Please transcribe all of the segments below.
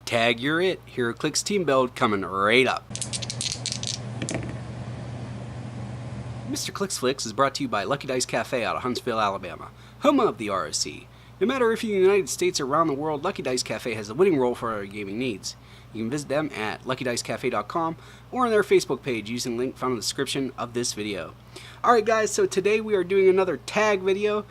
Tag, you're it. Heroclix team build coming right up. Mr. Clicksflix is brought to you by Lucky Dice Cafe out of Huntsville, Alabama, home of the ROC. No matter if you're in the United States or around the world, Lucky Dice Cafe has the winning role for our gaming needs. You can visit them at luckydicecafe.com or on their Facebook page using the link found in the description of this video. Alright guys, so today we are doing another tag video.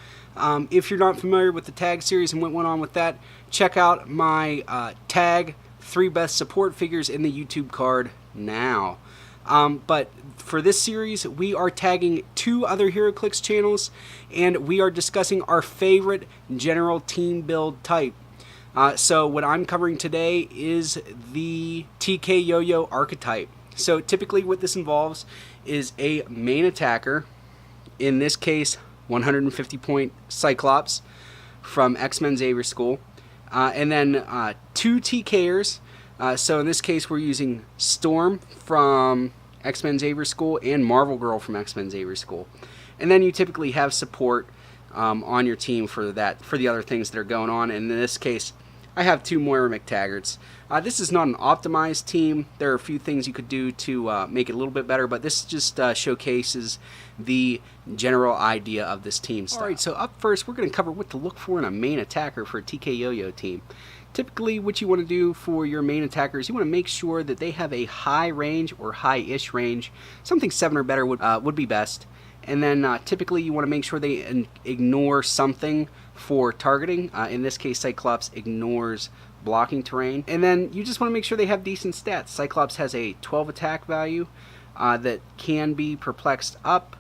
If you're not familiar with the tag series and what went on with that, check out my tag 3 best support figures in the YouTube card now. But for this series, we are tagging 2 other Heroclix channels, and we are discussing our favorite general team build type. So what I'm covering today is the TK Yo-Yo archetype. So typically what this involves is a main attacker, in this case 150 point Cyclops from X-Men Xavier School, and then 2 TKers. So in this case we're using Storm from X-Men Xavier School and Marvel Girl from X-Men Xavier School. And then you typically have support on your team for the other things that are going on. And in this case, I have 2 Moira McTaggarts. This is not an optimized team. There are a few things you could do to make it a little bit better, but this just showcases the general idea of this team style. Alright, so up first, we're going to cover what to look for in a main attacker for a TK Yo-Yo team. Typically, what you want to do for your main attackers, you want to make sure that they have a high range or high-ish range. Something 7 or better would be best. And then typically you want to make sure they ignore something for targeting. In this case, Cyclops ignores blocking terrain. And then you just want to make sure they have decent stats. Cyclops has a 12 attack value that can be perplexed up.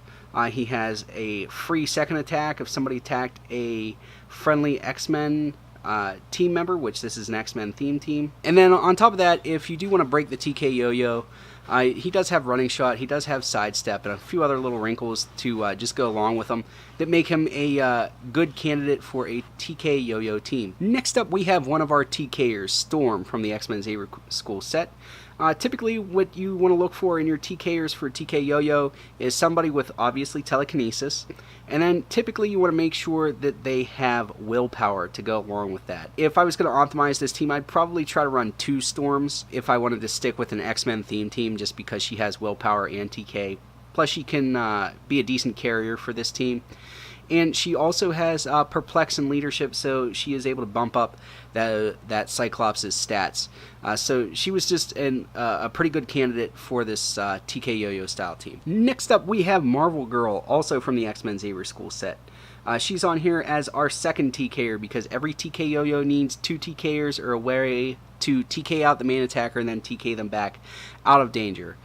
He has a free second attack if somebody attacked a friendly X-Men team member, which this is an X-Men theme team. And then on top of that, if you do want to break the TK Yo-Yo, he does have running shot, he does have sidestep, and a few other little wrinkles to just go along with him that make him a good candidate for a TK Yo-Yo team. Next up, we have one of our TKers, Storm from the X-Men Xavier School set. Typically, what you want to look for in your TKers for TK Yo-Yo is somebody with obviously telekinesis, and then typically you want to make sure that they have willpower to go along with that. If I was going to optimize this team, I'd probably try to run 2 Storms if I wanted to stick with an X-Men theme team, just because she has willpower and TK. Plus, she can be a decent carrier for this team. And she also has Perplex and Leadership, so she is able to bump up that Cyclops' stats. So she was just a pretty good candidate for this TK Yo-Yo style team. Next up, we have Marvel Girl, also from the X-Men Xavier School set. She's on here as our second TKer because every TK Yo-Yo needs 2 TKers or a way to TK out the main attacker and then TK them back out of danger.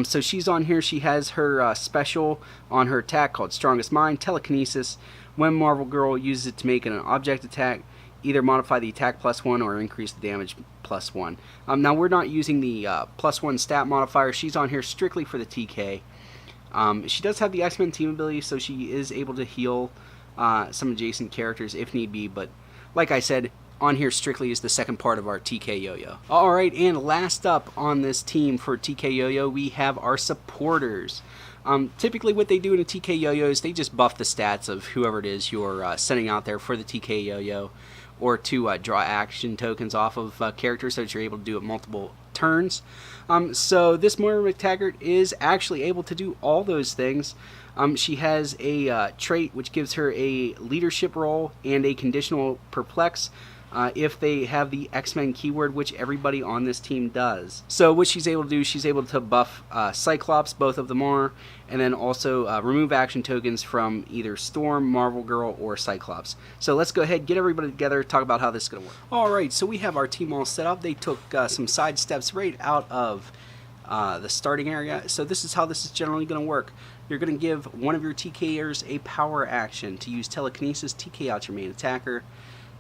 So she's on here. She has her special on her attack called Strongest Mind, Telekinesis. When Marvel Girl uses it to make an object attack, either modify the attack +1 or increase the damage +1. Now we're not using the +1 stat modifier. She's on here strictly for the TK. She does have the X-Men team ability, so she is able to heal some adjacent characters if need be, but like I said, on here strictly is the second part of our TK Yo-Yo. Alright, and last up on this team for TK Yo-Yo, we have our supporters. Typically what they do in a TK Yo-Yo is they just buff the stats of whoever it is you're sending out there for the TK Yo-Yo, or to draw action tokens off of characters so that you're able to do it multiple turns. So this Moira McTaggart is actually able to do all those things. She has a trait which gives her a leadership role and a conditional perplex if they have the X-Men keyword, which everybody on this team does. So what she's able to do, she's able to buff Cyclops, both of them are, and then also remove action tokens from either Storm, Marvel Girl, or Cyclops. So let's go ahead, get everybody together, talk about how this is going to work. Alright, so we have our team all set up. They took some side steps right out of the starting area. So this is how this is generally going to work. You're going to give one of your TKers a power action to use Telekinesis, TK out your main attacker,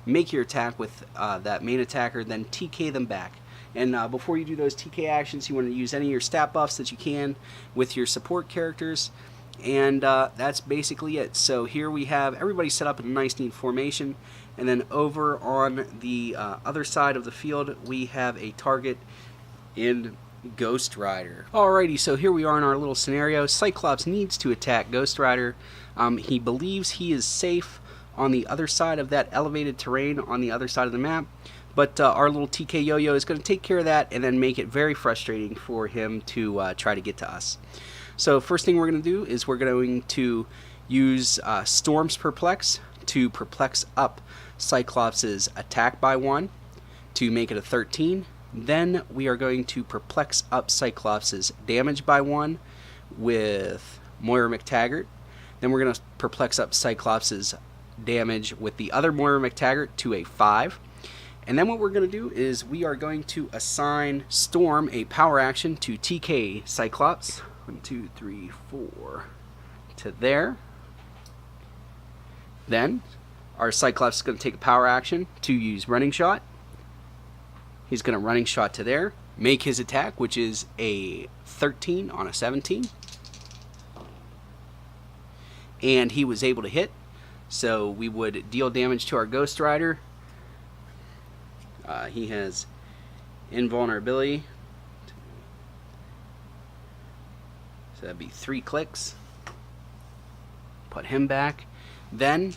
make your attack with that main attacker, then TK them back. And before you do those TK actions, you want to use any of your stat buffs that you can with your support characters, and that's basically it. So here we have everybody set up in a nice neat formation, and then over on the other side of the field we have a target in Ghost Rider. Alrighty, so here we are in our little scenario. Cyclops needs to attack Ghost Rider. He believes he is safe on the other side of that elevated terrain on the other side of the map, But our little TK Yo-Yo is going to take care of that and then make it very frustrating for him to try to get to us. So first thing we're going to do is we're going to use Storm's Perplex to perplex up Cyclops' attack by 1 to make it a 13. Then we are going to perplex up Cyclops' damage by 1 with Moira McTaggart. Then we're going to perplex up Cyclops' damage with the other Moira McTaggart to a 5. And then what we're going to do is we are going to assign Storm a power action to TK Cyclops. 1, 2, 3, 4 to there. Then our Cyclops is going to take a power action to use Running Shot. He's going to Running Shot to there, make his attack, which is a 13 on a 17. And he was able to hit, so we would deal damage to our Ghost Rider. He has invulnerability, so that'd be 3 clicks. Put him back. Then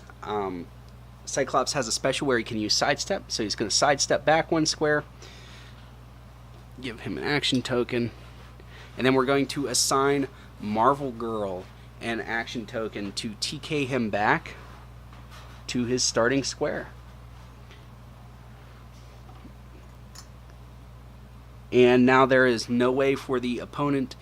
Cyclops has a special where he can use sidestep, so he's going to sidestep back 1 square, give him an action token, and then we're going to assign Marvel Girl an action token to TK him back to his starting square. And now there is no way for the opponent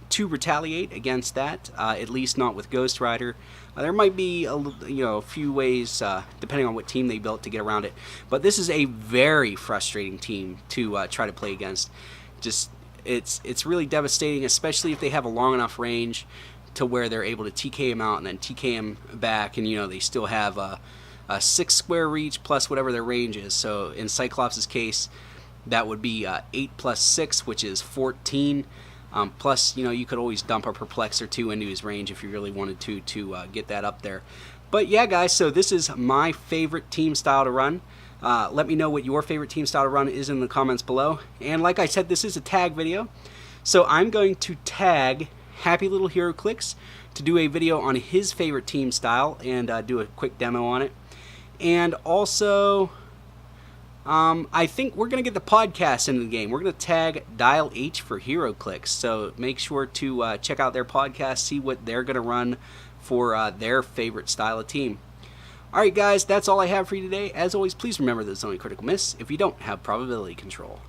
to retaliate against that, at least not with Ghost Rider. There might be a few ways, depending on what team they built, to get around it. But this is a very frustrating team to try to play against. Just it's really devastating, especially if they have a long enough range to where they're able to TK him out and then TK him back, and they still have a 6 square reach plus whatever their range is. So in Cyclops' case, that would be 8 plus 6, which is 14. Plus, you could always dump a Perplex or 2 into his range if you really wanted to get that up there. But yeah, guys, so this is my favorite team style to run. Let me know what your favorite team style to run is in the comments below. And like I said, this is a tag video. So I'm going to tag Happy Little Heroclix to do a video on his favorite team style and do a quick demo on it. And also, I think we're going to get the podcast into the game. We're going to tag Dial H for Heroclix. So make sure to check out their podcast, see what they're going to run for their favorite style of team. Alright guys, that's all I have for you today. As always, please remember that it's only critical miss if you don't have probability control.